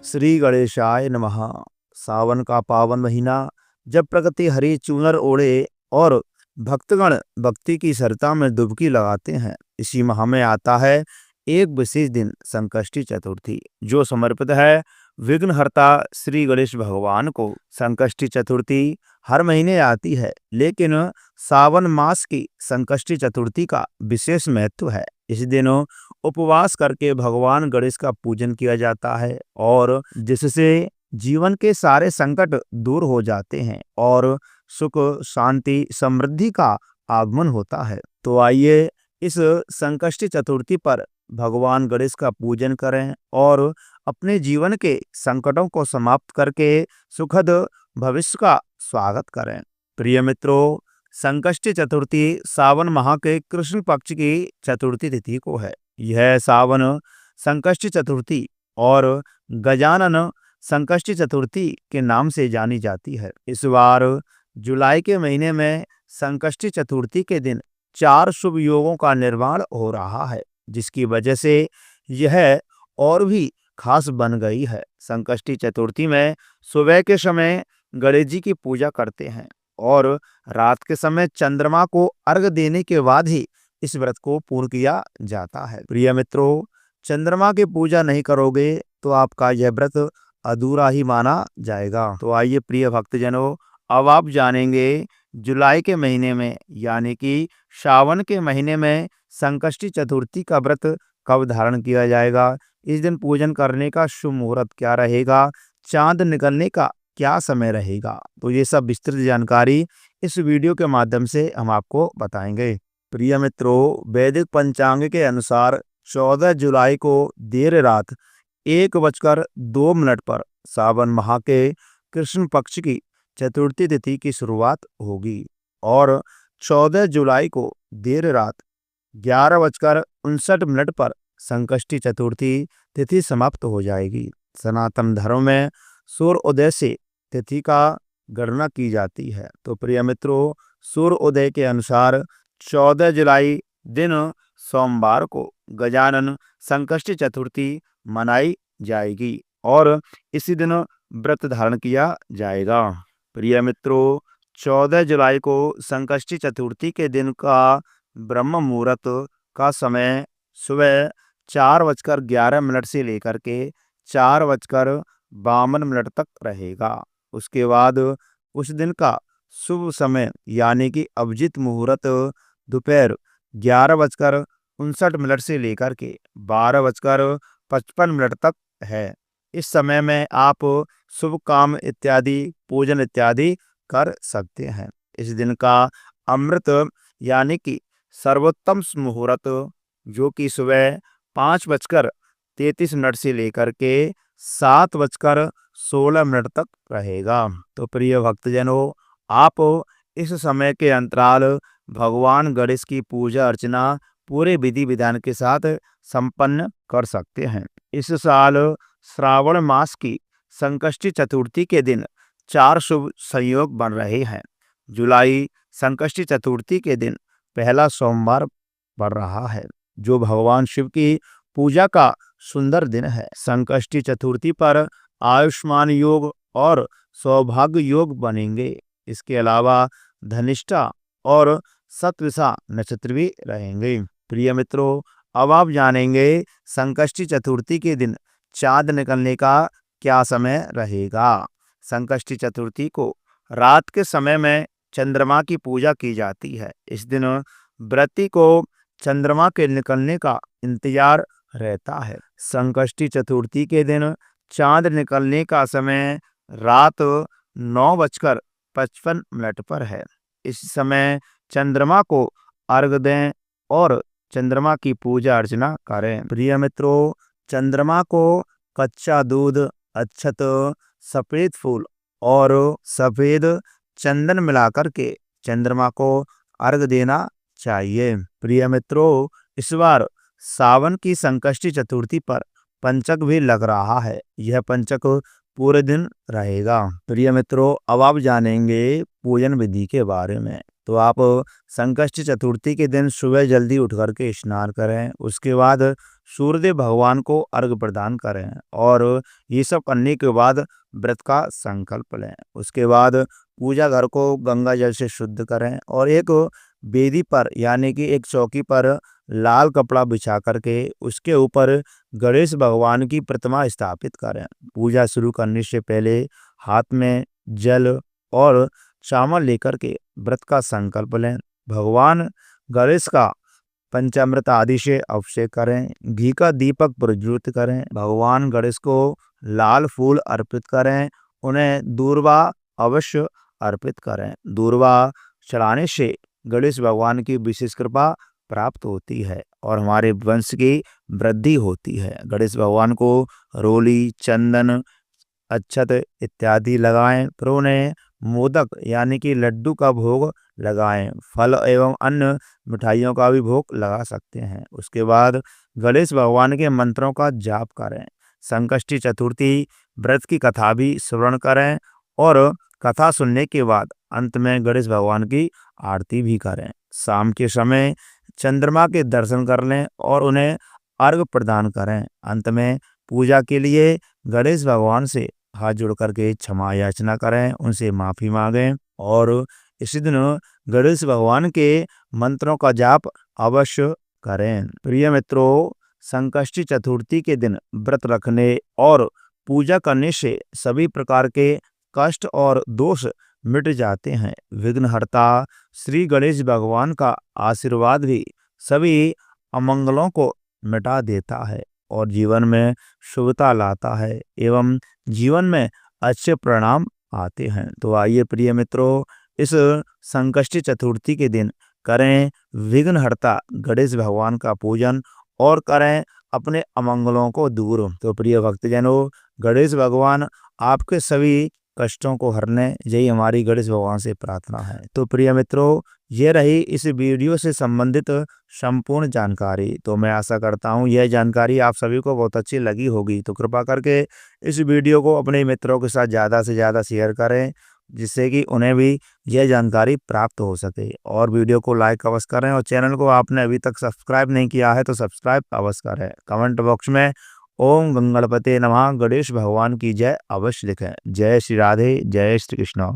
श्री गणेशाय नमः। सावन का पावन महीना जब प्रकृति हरी चूनर ओढ़े और भक्तगण भक्ति की सरता में डुबकी लगाते हैं, इसी माह में आता है एक विशेष दिन संकष्टी चतुर्थी, जो समर्पित है विघ्नहर्ता श्री गणेश भगवान को। संकष्टी चतुर्थी हर महीने आती है, लेकिन सावन मास की संकष्टी चतुर्थी का विशेष महत्व है। इस दिन उपवास करके भगवान गणेश का पूजन किया जाता है और जिससे जीवन के सारे संकट दूर हो जाते हैं और सुख शांति समृद्धि का आगमन होता है। तो आइए इस संकष्टी चतुर्थी पर भगवान गणेश का पूजन करें और अपने जीवन के संकटों को समाप्त करके सुखद भविष्य का स्वागत करें। प्रिय मित्रों, संकष्टी चतुर्थी सावन माह के कृष्ण पक्ष की चतुर्थी तिथि को है। यह सावन संकष्टी चतुर्थी और गजानन संकष्टी चतुर्थी के नाम से जानी जाती है। इस बार जुलाई के महीने में संकष्टी चतुर्थी के दिन 4 शुभ योगों का निर्माण हो रहा है, जिसकी वजह से यह और भी खास बन गई है। संकष्टी चतुर्थी में सुबह के समय गणेश जी की पूजा करते हैं और रात के समय चंद्रमा को अर्घ देने के बाद ही इस व्रत को पूर्ण किया जाता है। प्रिय मित्रों, चंद्रमा की पूजा नहीं करोगे तो आपका यह व्रत अधूरा ही माना जाएगा। तो आइए प्रिय भक्तजनों, अब आप जानेंगे जुलाई के महीने में यानी कि सावन के महीने में संकष्टी चतुर्थी का व्रत कब धारण किया जाएगा, इस दिन पूजन करने का शुभ मुहूर्त क्या रहेगा, चांद निकलने का क्या समय रहेगा। तो ये सब विस्तृत जानकारी इस वीडियो के माध्यम से हम आपको बताएंगे। प्रिय मित्रों, वैदिक पंचांग के अनुसार 14 जुलाई को देर रात 1:02 पर सावन माह के कृष्ण पक्ष की चतुर्थी तिथि की शुरुआत होगी और 14 जुलाई को देर रात 11:59 पर संकष्टी चतुर्थी तिथि समाप्त हो जाएगी। सनातन धर्म में सूर्य उदय से तिथि का गणना की जाती है। तो प्रिय मित्रों, सूर्य उदय के अनुसार 14 जुलाई दिन सोमवार को गजानन संकष्टी चतुर्थी मनाई जाएगी और इसी दिन व्रत धारण किया जाएगा। प्रिय मित्रों, 14 जुलाई को संकष्टी चतुर्थी के दिन का ब्रह्म मुहूर्त का समय सुबह 4:11 से लेकर के 4:52 तक रहेगा। उसके बाद उस दिन का शुभ समय यानी कि अभिजीत मुहूर्त दोपहर 11:59 से लेकर के 12:55 तक है। इस समय में आप शुभ काम इत्यादि पूजन इत्यादि कर सकते हैं। इस दिन का अमृत यानी कि सर्वोत्तम मुहूर्त जो कि सुबह 5:33 से लेकर के 7:16 तक रहेगा। तो प्रिय भक्तजनों, आप इस समय के अंतराल भगवान गणेश की पूजा अर्चना पूरे विधि विधान के साथ संपन्न कर सकते हैं। इस साल श्रावण मास की संकष्टी चतुर्थी के दिन 4 शुभ संयोग बन रहे हैं। जुलाई संकष्टी चतुर्थी के दिन पहला सोमवार पड़ रहा है, जो भगवान शिव की पूजा का सुंदर दिन है। संकष्टी चतुर्थी पर आयुष्मान योग और सौभाग्य योग बनेंगे। इसके अलावा धनिष्ठा और सतविसा नक्षत्र भी रहेंगे। प्रिय मित्रों, अब आप जानेंगे संकष्टी चतुर्थी के दिन चांद निकलने का क्या समय रहेगा। संकष्टी चतुर्थी को रात के समय में चंद्रमा की पूजा की जाती है। इस दिन व्रती को चंद्रमा के निकलने का इंतजार रहता है। संकष्टी चतुर्थी के दिन चांद निकलने का समय रात 9:55 पर है। इस समय चंद्रमा को अर्घ्य दें और चंद्रमा की पूजा अर्चना करें। प्रिय मित्रों, चंद्रमा को कच्चा दूध, अक्षत, सफेद फूल और सफेद चंदन मिलाकर के चंद्रमा को अर्घ्य देना चाहिए। प्रिय मित्रों, इस बार सावन की संकष्टी चतुर्थी पर पंचक भी लग रहा है। यह पंचक पूरे दिन रहेगा। प्रिय मित्रों, अब आप जानेंगे पूजन विधि के बारे में। तो आप संकष्टी चतुर्थी के दिन सुबह जल्दी उठ करके स्नान करें। उसके बाद सूर्यदेव भगवान को अर्घ प्रदान करें और ये सब करने के बाद व्रत का संकल्प लें। उसके बाद पूजा घर को गंगा जल से शुद्ध करें और एक वेदी पर यानी कि एक चौकी पर लाल कपड़ा बिछा करके उसके ऊपर गणेश भगवान की प्रतिमा स्थापित करें। पूजा शुरू करने से पहले हाथ में जल और चावल लेकर के व्रत का संकल्प लें। भगवान गणेश का पंचामृत आदि से अभिषेक करें, घी का दीपक प्रज्वलित करें, भगवान गणेश को लाल फूल अर्पित करें, उन्हें दूर्वा अवश्य अर्पित करें। दूर्वा चढ़ाने से गणेश भगवान की विशेष कृपा प्राप्त होती है और हमारे वंश की वृद्धि होती है। गणेश भगवान को रोली, चंदन, अक्षत इत्यादि लगाएं, फिर उन्हें मोदक यानी कि लड्डू का भोग लगाएं। फल एवं अन्य मिठाइयों का भी भोग लगा सकते हैं। उसके बाद गणेश भगवान के मंत्रों का जाप करें। संकष्टी चतुर्थी व्रत की कथा भी श्रवण करें और कथा सुनने के बाद अंत में गणेश भगवान की आरती भी करें। शाम के समय चंद्रमा के दर्शन कर लें और उन्हें अर्घ प्रदान करें। अंत में पूजा के लिए गणेश भगवान से हाथ जोड़ करके क्षमा याचना करें, उनसे माफी मांगें और इसी दिन गणेश भगवान के मंत्रों का जाप अवश्य करें। प्रिय मित्रों, संकष्टी चतुर्थी के दिन व्रत रखने और पूजा करने से सभी प्रकार के कष्ट और दोष मिट जाते हैं। विघ्नहर्ता श्री गणेश भगवान का आशीर्वाद भी सभी अमंगलों को मिटा देता है और जीवन में शुभता लाता है एवं जीवन में अच्छे परिणाम आते हैं। तो आइए प्रिय मित्रों, इस संकष्टी चतुर्थी के दिन करें विघ्नहर्ता गणेश भगवान का पूजन और करें अपने अमंगलों को दूर। तो प्रिय भक्तजनों, गणेश भगवान आपके सभी कष्टों को हरने, यही हमारी गणेश भगवान से प्रार्थना है। तो प्रिय मित्रों, ये रही इस वीडियो से संबंधित संपूर्ण जानकारी। तो मैं आशा करता हूँ यह जानकारी आप सभी को बहुत अच्छी लगी होगी। तो कृपा करके इस वीडियो को अपने मित्रों के साथ ज़्यादा से ज़्यादा शेयर करें, जिससे कि उन्हें भी यह जानकारी प्राप्त हो सके। और वीडियो को लाइक अवश्य करें और चैनल को आपने अभी तक सब्सक्राइब नहीं किया है तो सब्सक्राइब अवश्य करें। कमेंट बॉक्स में ओम गंगणपते नमः गणेश भगवान की जय अवश्य लिखें। जय श्री राधे, जय श्री कृष्ण।